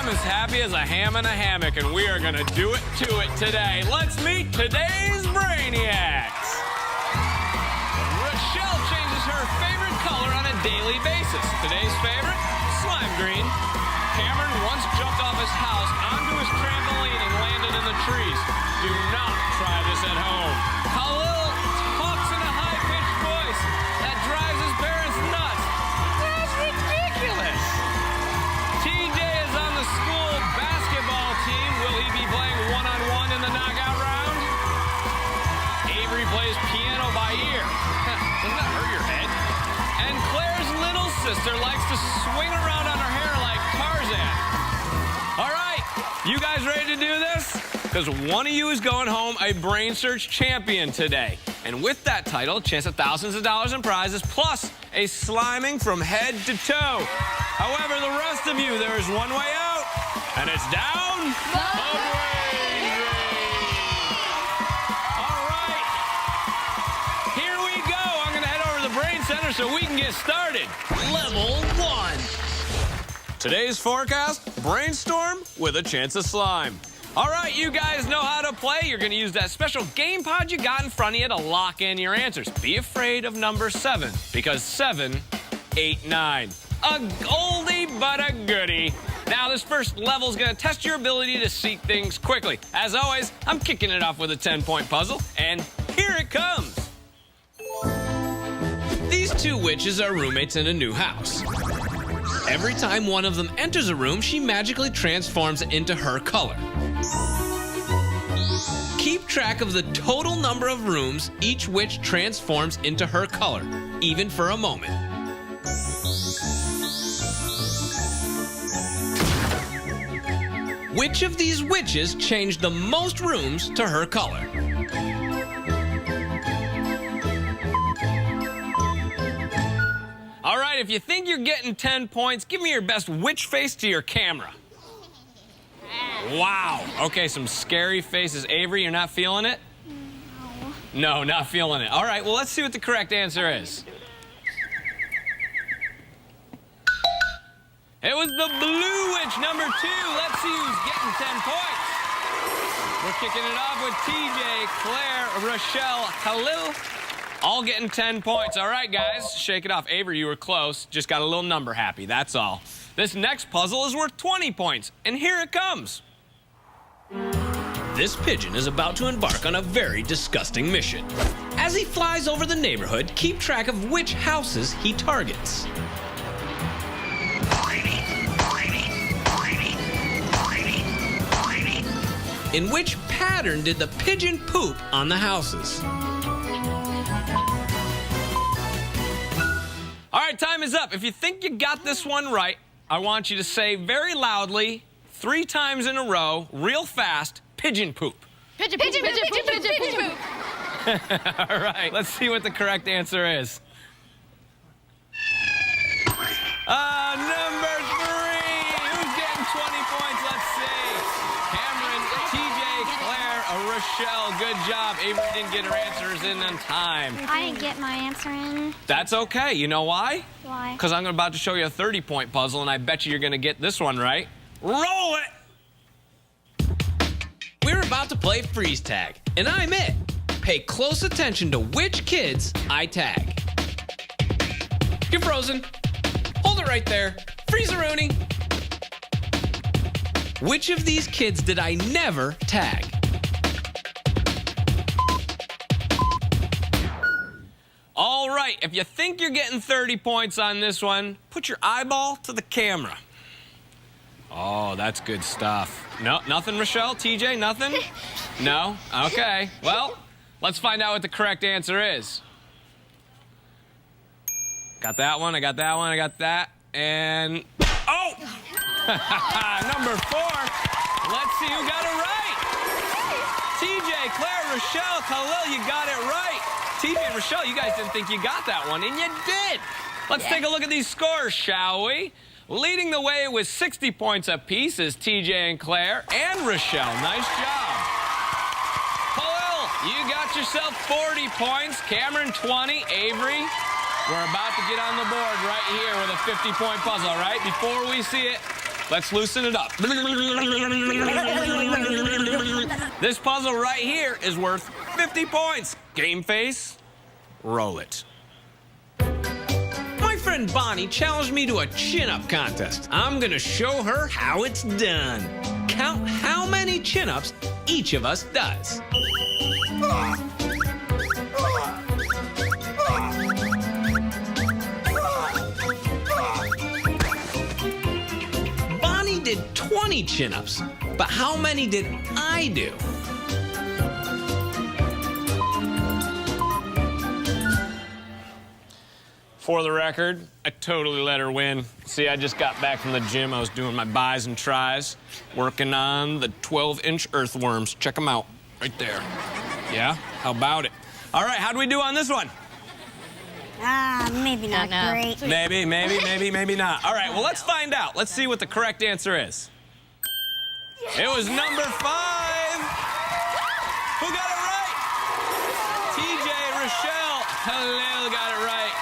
I'm as happy as a ham in a hammock, and we are going to do it to it today. Let's meet today's Brainiacs. Rachelle changes her favorite color on a daily basis. Today's favorite, slime green. Kamron once jumped off his house onto his trampoline and landed in the trees. Do not try this at home. Khalil talks in a high-pitched voice that drives his parents nuts. That's ridiculous. TJ is on the school basketball team. Will he be playing one-on-one in the knockout round? Avery plays piano by ear. Doesn't that hurt your head? And Claire's little sister likes to swing around on her hair like Tarzan. All right, you guys ready to do this? Because one of you is going home a Brainsurge champion today. And with that title, a chance at thousands of dollars in prizes, plus a sliming from head to toe. However, the rest of you, there is one way out, and it's down the drain. All right, here we go. I'm going to head over to the Brain Center so we can get started. Level 1. Today's forecast, brainstorm with a chance of slime. All right, you guys know how to play. You're going to use that special game pod you got in front of you to lock in your answers. Be afraid of number 7, because 7, 8, 9. A oldie but a goodie. Now, this first level is going to test your ability to see things quickly. As always, I'm kicking it off with a 10-point puzzle, and here it comes. These two witches are roommates in a new house. Every time one of them enters a room, she magically transforms it into her color. Keep track of the total number of rooms each witch transforms into her color, even for a moment. Which of these witches changed the most rooms to her color? All right, if you think you're getting 10 points, give me your best witch face to your camera. Wow. Okay, some scary faces. Avery, you're not feeling it? No, not feeling it. All right, well, let's see what the correct answer is. It was the blue witch, number 2. Let's see who's getting 10 points. We're kicking it off with TJ, Claire, Rachelle, Khalil, all getting 10 points. All right, guys, shake it off. Avery, you were close. Just got a little number happy, that's all. This next puzzle is worth 20 points, and here it comes. This pigeon is about to embark on a very disgusting mission. As he flies over the neighborhood, keep track of which houses he targets. In which pattern did the pigeon poop on the houses? All right, time is up. If you think you got this one right, I want you to say very loudly, 3 times in a row, real fast, pigeon poop. Pigeon poop, pigeon poop, pigeon poop. All right, let's see what the correct answer is. Number 3. Who's getting 20 points? Let's see. Kamron, TJ, Claire, Rachelle, good job. Avery didn't get her answers in on time. I didn't get my answer in. That's okay. You know why? Why? Because I'm about to show you a 30-point puzzle, and I bet you you're going to get this one right. Roll it! We're about to play freeze tag, and I'm it. Pay close attention to which kids I tag. You're frozen. Hold it right there. Freeze-a-rooney. Which of these kids did I never tag? All right, if you think you're getting 30 points on this one, put your eyeball to the camera. Oh, that's good stuff. No, nothing, Rachelle? TJ, nothing? No? Okay. Well, let's find out what the correct answer is. Got that one, I got that one, I got that, and... Oh! Number 4. Let's see who got it right. TJ, Claire, Rachelle, Khalil, you got it right. TJ and Rachelle, you guys didn't think you got that one, and you did. Let's take a look at these scores, shall we? Leading the way with 60 points apiece is TJ and Claire and Rachelle. Nice job. Khalil, you got yourself 40 points. Kamron, 20. Avery, we're about to get on the board right here with a 50-point puzzle, all right? Before we see it, Let's loosen it up. This puzzle right here is worth 50 points. Game face, roll it. My friend Bonnie challenged me to a chin-up contest. I'm gonna show her how it's done. Count how many chin-ups each of us does. Bonnie did 20 chin-ups, but how many did I do? For the record, I totally let her win. See, I just got back from the gym. I was doing my bis and tris, working on the 12-inch earthworms. Check them out, right there. Yeah, how about it? All right, how'd we do on this one? Maybe not great. Maybe not. All right, well, let's find out. Let's see what the correct answer is. It was number 5. Who got it right? TJ, Rachelle, Khalil got it right.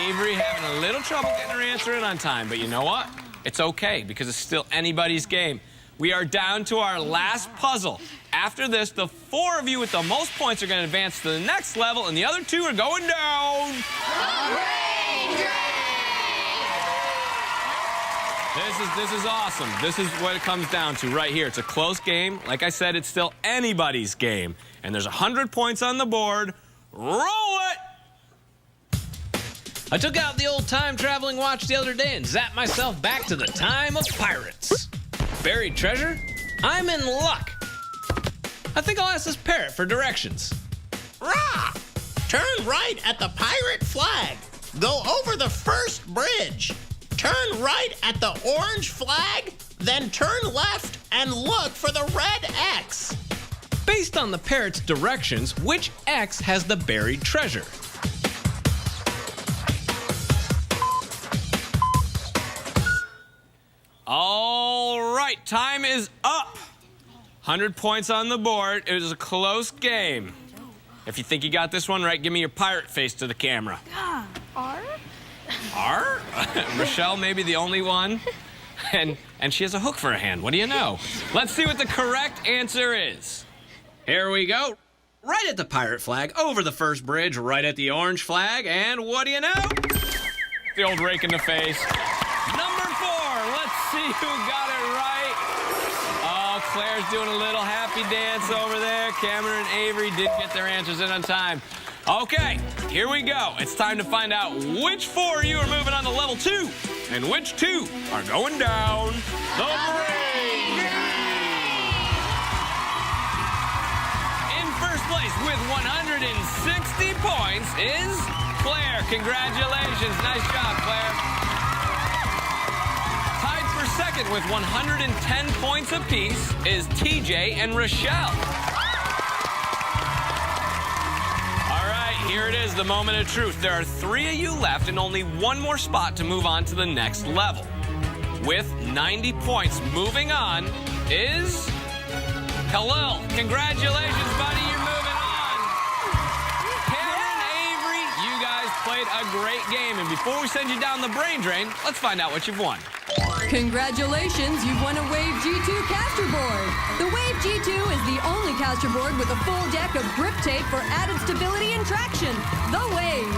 Avery having a little trouble getting her answer in on time, but you know what? It's okay, because it's still anybody's game. We are down to our last puzzle. After this, the 4 of you with the most points are going to advance to the next level, and the other 2 are going down. This is awesome. This is what it comes down to right here. It's a close game. Like I said, it's still anybody's game. And there's 100 points on the board. Roll it! I took out the old time-traveling watch the other day and zapped myself back to the time of pirates. Buried treasure? I'm in luck. I think I'll ask this parrot for directions. Rah! Turn right at the pirate flag. Go over the first bridge. Turn right at the orange flag, then turn left and look for the red X. Based on the parrot's directions, which X has the buried treasure? All right, time is up. 100 points on the board. It was a close game. If you think you got this one right, give me your pirate face to the camera. R? R? Rachelle may be the only one. And she has a hook for a hand. What do you know? Let's see what the correct answer is. Here we go. Right at the pirate flag, over the first bridge, right at the orange flag, and what do you know? The old rake in the face. Number 4, let's see who got it right. Oh, Claire's doing a little happy dance over there. Kamron and Avery didn't get their answers in on time. Okay, here we go. It's time to find out which 4 of you are moving on to level 2 and which 2 are going down the Brainiacs. In first place with 160 points is Claire. Congratulations. Nice job, Claire. Tied for second with 110 points apiece is TJ and Rachelle. Here it is, the moment of truth. There are 3 of you left and only 1 more spot to move on to the next level. With 90 points, moving on is Khalil. Congratulations, buddy, you're moving on. Kamron, Avery, you guys played a great game. And before we send you down the brain drain, let's find out what you've won. Congratulations, you've won a Wave G2 caster board. The Wave G2 is the only caster board with a full deck of grip tape for added stability and traction. The Wave.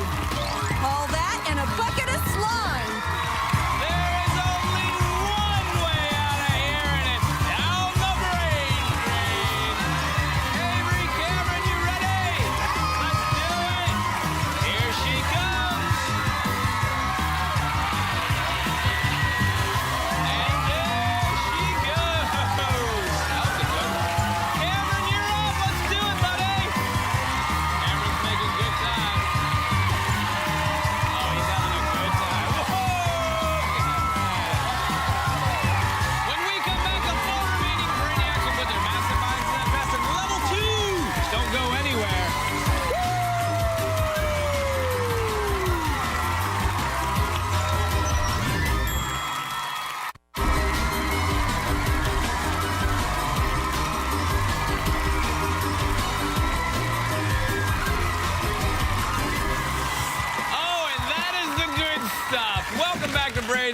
All that and a bucket of slime. There is only one way out of here, and it's down the brain drain. Avery, Kamron, you ready? Let's do it. Here she comes. And there she goes. That was a good one. Kamron, you're up. Let's do it, buddy. Kamron's making good time.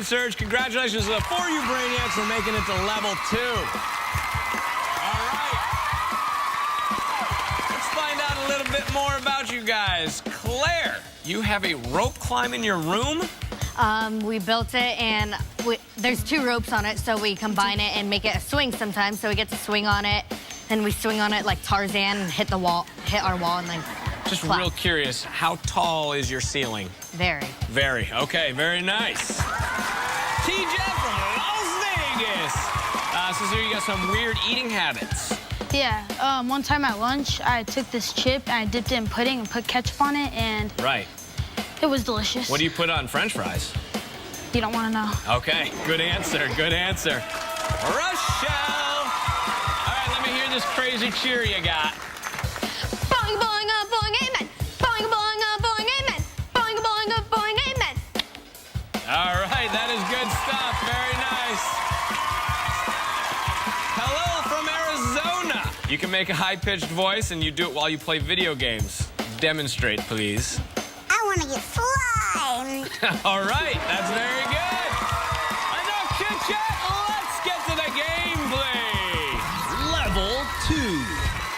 Brainsurge. Congratulations to the 4U Brainiacs for making it to level 2. All right. Let's find out a little bit more about you guys. Claire, you have a rope climb in your room? We built it, and there's 2 ropes on it, so we combine it and make it a swing sometimes. So we get to swing on it, and we swing on it like Tarzan and hit our wall, and then Just clap. real curious, how tall is your ceiling? Very. Very. Okay, very nice. TJ from Las Vegas. So you got some weird eating habits. Yeah, one time at lunch, I took this chip and I dipped it in pudding and put ketchup on it, and Right. it was delicious. What do you put on French fries? You don't want to know. Okay, good answer, good answer. Rachelle! All right, let me hear this crazy cheer you got. Boing, boing, boing, amen. Boing, boing, boing, amen. Boing, boing, boing, amen. All right, that is good stuff. Very nice. Khalil from Arizona. You can make a high-pitched voice, and you do it while you play video games. Demonstrate, please. I want to get slimed. All right, that's very good. Enough chit-chat. Let's get to the gameplay. Level 2.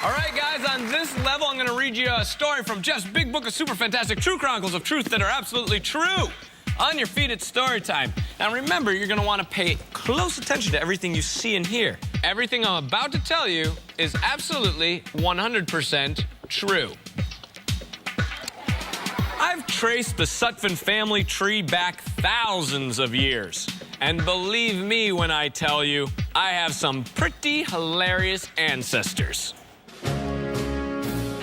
All right, guys, on this level, I'm going to read you a story from Jeff's Big Book of Super Fantastic True Chronicles of Truth that are absolutely true. On your feet, it's story time. Now, remember, you're going to want to pay close attention to everything you see and hear. Everything I'm about to tell you is absolutely 100% true. I've traced the Sutphin family tree back thousands of years. And believe me when I tell you, I have some pretty hilarious ancestors.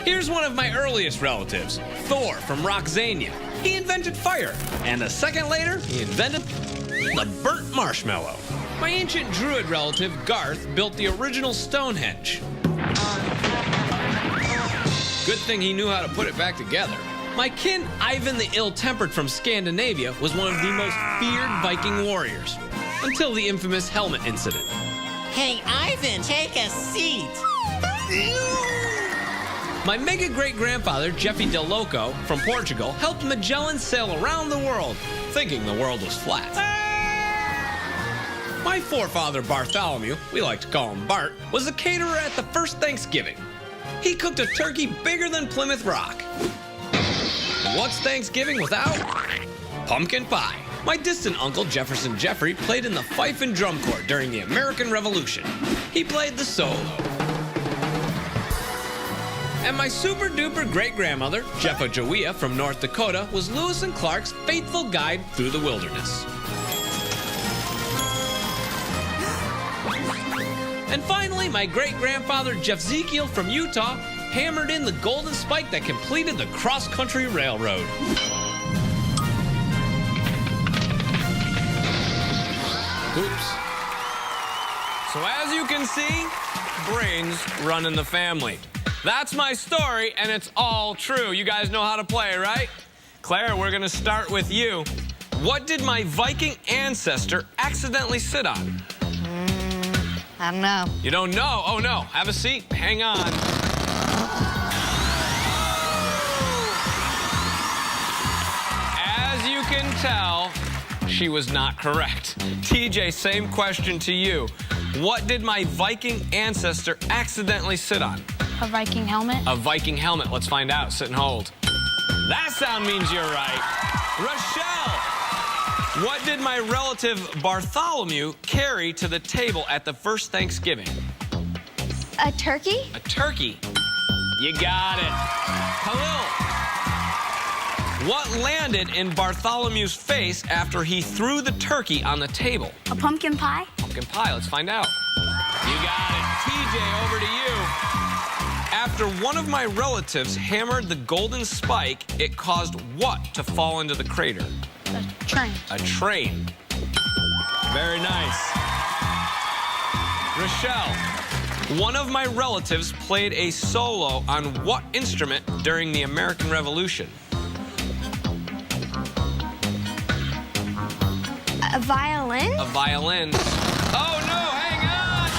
Here's one of my earliest relatives, Thor from Roxania. He invented fire, and a second later, he invented the burnt marshmallow. My ancient druid relative, Garth, built the original Stonehenge. Good thing he knew how to put it back together. My kin, Ivan the Ill-Tempered from Scandinavia, was one of the most feared Viking warriors, until the infamous helmet incident. Hey, Ivan, take a seat. My mega-great-grandfather, Jeffy Del Loco, from Portugal, helped Magellan sail around the world, thinking the world was flat. My forefather, Bartholomew, we like to call him Bart, was a caterer at the first Thanksgiving. He cooked a turkey bigger than Plymouth Rock. What's Thanksgiving without? Pumpkin pie. My distant uncle, Jefferson Jeffrey, played in the fife and drum corps during the American Revolution. He played the solo. And my super-duper great-grandmother, Jeffa Joia from North Dakota, was Lewis and Clark's faithful guide through the wilderness. And finally, my great-grandfather, Jeff Zekiel from Utah, hammered in the golden spike that completed the cross-country railroad. Oops. So as you can see, brains run in the family. That's my story, and it's all true. You guys know how to play, right? Claire, we're gonna start with you. What did my Viking ancestor accidentally sit on? I don't know. You don't know? Oh, no. Have a seat. Hang on. As you can tell, she was not correct. TJ, same question to you. What did my Viking ancestor accidentally sit on? A Viking helmet. A Viking helmet. Let's find out. Sit and hold. That sound means you're right. Rochelle, what did my relative Bartholomew carry to the table at the first Thanksgiving? A turkey? A turkey. You got it. Khalil, what landed in Bartholomew's face after he threw the turkey on the table? A pumpkin pie? Pumpkin pie. Let's find out. You got it. TJ, over to you. After one of my relatives hammered the golden spike, it caused what to fall into the crater? A train. A train. Very nice. Rachelle, one of my relatives played a solo on what instrument during the American Revolution? A violin? A violin. Oh, no, hang on.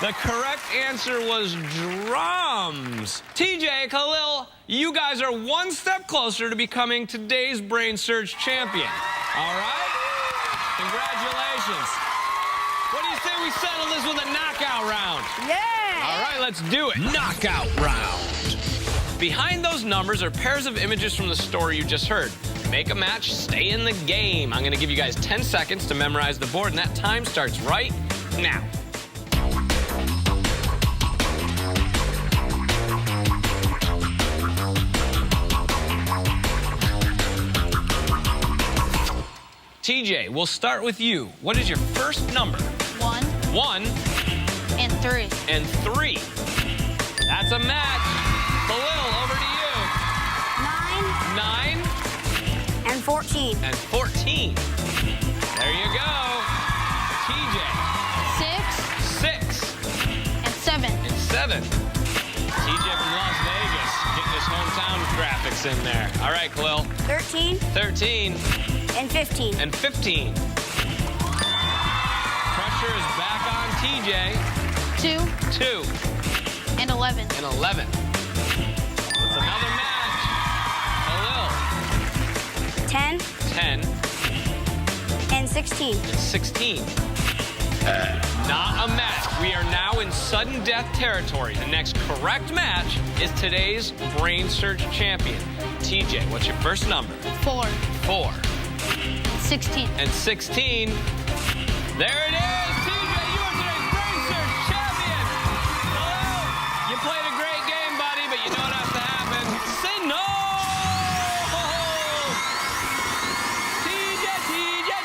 The correct answer was drums. TJ, Khalil, you guys are one step closer to becoming today's Brainsurge champion. All right? Congratulations. What do you say we settle this with a knockout round? Yeah! All right, let's do it. Knockout round. Behind those numbers are pairs of images from the story you just heard. Make a match, stay in the game. I'm going to give you guys 10 seconds to memorize the board, and that time starts right now. TJ, we'll start with you. What is your first number? 1 1 and 3. and 3. That's a match. Khalil, over to you. 9 and 14. and 14. There you go. TJ, 6 6 and 7. and 7. TJ from Las Vegas, getting his hometown graphics in there. All right, Khalil. 13 13 and 15. and 15. Pressure is back on TJ. 2 2 and 11. and 11. It's another match. Khalil. 10 10 and 16. and 16. Not a match. We are now in sudden death territory. The next correct match is today's Brainsurge champion. TJ, what's your first number? 4 4 16. and 16. There it is. TJ, you are today's Brainsurge champion. Hello. You played a great game, buddy, but you know what has to happen. Say no.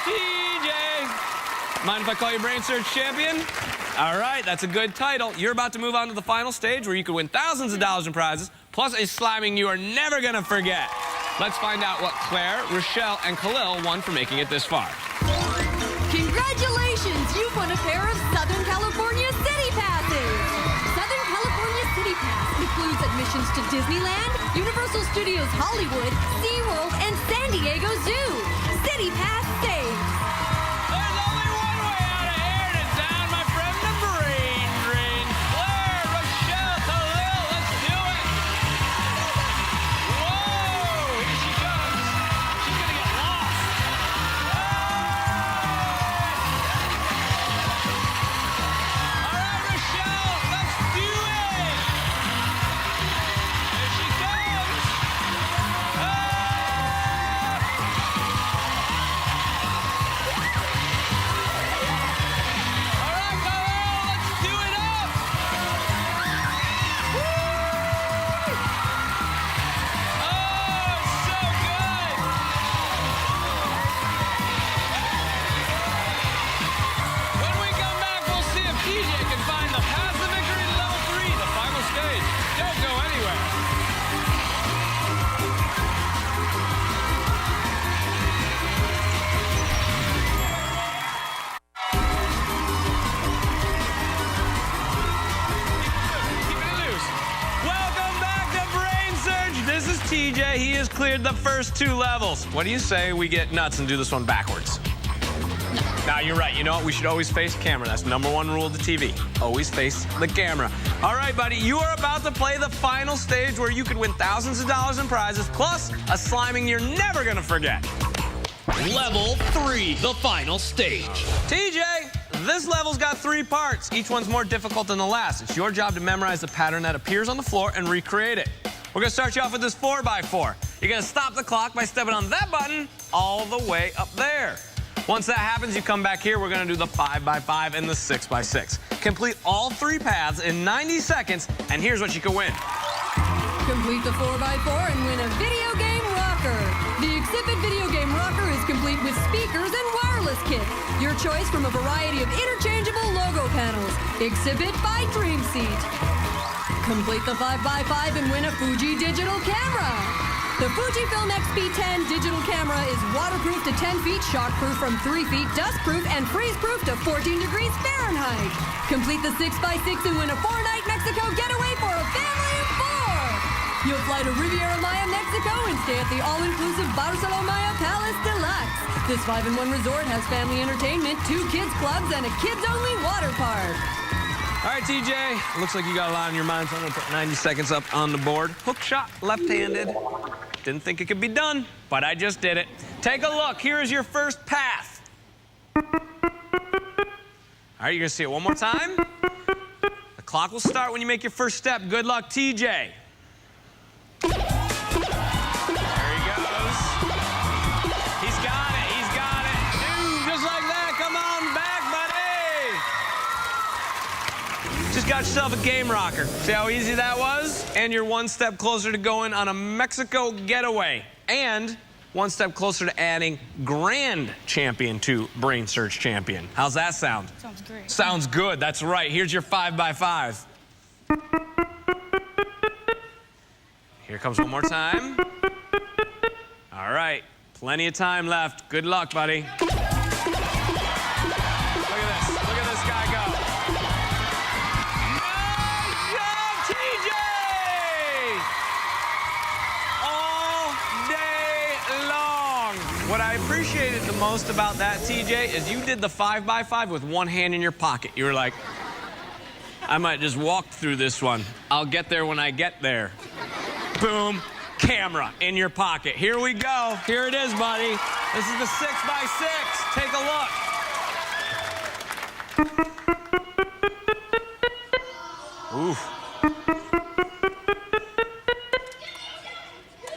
TJ. Mind if I call you Brainsurge champion? All right, that's a good title. You're about to move on to the final stage where you could win thousands of dollars in prizes, plus a sliming you are never going to forget. Let's find out what Claire, Rachelle, and Khalil won for making it this far. Congratulations! You've won a pair of Southern California City Passes! Southern California City Pass includes admissions to Disneyland, Universal Studios Hollywood, SeaWorld, and San Diego Zoo. City Pass saves! There's only one way out of here, and it's down my friend the brain drain. Claire, Rachelle, Khalil, let's do it! Whoa! Here she comes. She's gonna get lost. All right, Rachelle, let's do it! Here she comes. All right, Khalil, let's do it up! Woo! Oh, it's so good! When we come back, we'll see if TJ can find the path to victory to level 3, the final stage. Don't go anywhere. Keep it loose. Welcome back to Brainsurge. This is TJ. He has cleared the first 2 levels. What do you say we get nuts and do this one backwards? Now, you're right. You know what? We should always face camera. That's #1 rule of the TV. Always face the camera. All right, buddy. You are about to play the final stage where you could win thousands of dollars in prizes, plus a sliming you're never going to forget. Level 3, the final stage. TJ, this level's got 3 parts. Each one's more difficult than the last. It's your job to memorize the pattern that appears on the floor and recreate it. We're going to start you off with this 4x4. You're going to stop the clock by stepping on that button all the way up there. Once that happens, you come back here. We're going to do the 5x5 and the 6x6. Complete all 3 paths in 90 seconds, and here's what you can win. Complete the 4x4 and win a video game rocker. The Exhibit video game rocker is complete with speakers and wireless kit. Your choice from a variety of interchangeable logo panels. Exhibit by Dreamseat. Complete the 5x5 and win a Fuji digital camera. The Fujifilm X-P10 digital camera is waterproof to 10 feet, shockproof from 3 feet, dustproof, and freeze-proof to 14 degrees Fahrenheit. Complete the 6x6 and win a 4-night Mexico getaway for a family of 4. You'll fly to Riviera Maya, Mexico, and stay at the all-inclusive Barcelona Maya Palace Deluxe. This 5-in-1 resort has family entertainment, 2 kids clubs, and a kids-only water park. All right, TJ, looks like you got a lot on your mind, so I'm gonna put 90 seconds up on the board. Hook shot, left-handed. Didn't think it could be done, but I just did it. Take a look, here is your first path. All right, you're gonna see it one more time. The clock will start when you make your first step. Good luck, TJ. There he goes. He's got it, he's got it. Dude, just like that, come on back, buddy. Just got yourself a game rocker. See how easy that was? And you're one step closer to going on a Mexico getaway. And one step closer to adding Grand Champion to Brainsurge Champion. How's that sound? Sounds great. Sounds good, that's right. Here's your 5x5. Here comes one more time. All right, plenty of time left. Good luck, buddy. Look at this guy go. Nice job, TJ! All day long. What I appreciated the most about that, TJ, is you did the 5x5 with one hand in your pocket. You were like, I might just walk through this one. I'll get there when I get there. Boom, camera in your pocket. Here we go. Here it is, buddy. This is the 6x6. Take a look. Oof.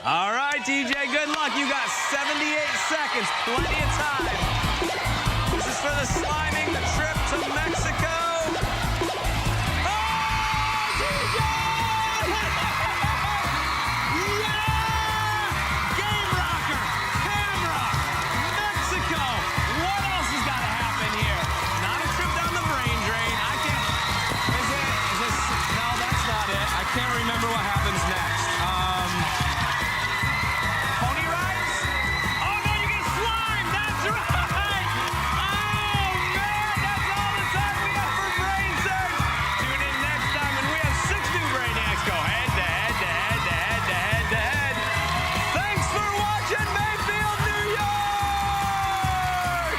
All right, TJ, good luck. You got 78 seconds, plenty of time. This is for the sliming, the trip to Mexico. Oh, TJ! Yeah! Game rocker, camera, Mexico. What else has got to happen here? Not a trip down the brain drain. I can't. Is this? No, that's not it. I can't remember what happens next. Pony rides? Oh no, you get slime. That's right. Oh man, that's all the time we have for Brainsurge. Tune in next time when we have 6 new Brainiacs go head to head to head to head to head to head. Thanks for watching Mayfield, New York.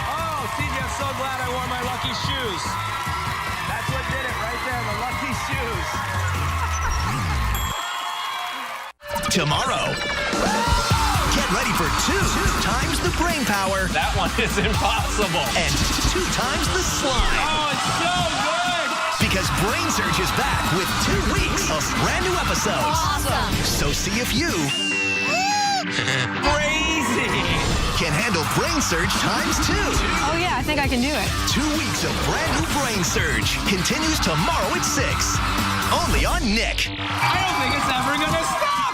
Oh, TJ, I'm so glad I wore my lucky shoes. That's what did it right there, the lucky shoes. Tomorrow, get ready for 2 times the brain power That one is impossible. and 2 times the slime. Oh, it's so good. Because Brainsurge is back with 2 weeks of brand new episodes. Awesome. So see if you Crazy. can handle Brainsurge times 2. Oh, yeah, I think I can do it. 2 weeks of brand new Brainsurge continues tomorrow at 6. Only on Nick. I don't think it's ever gonna stop.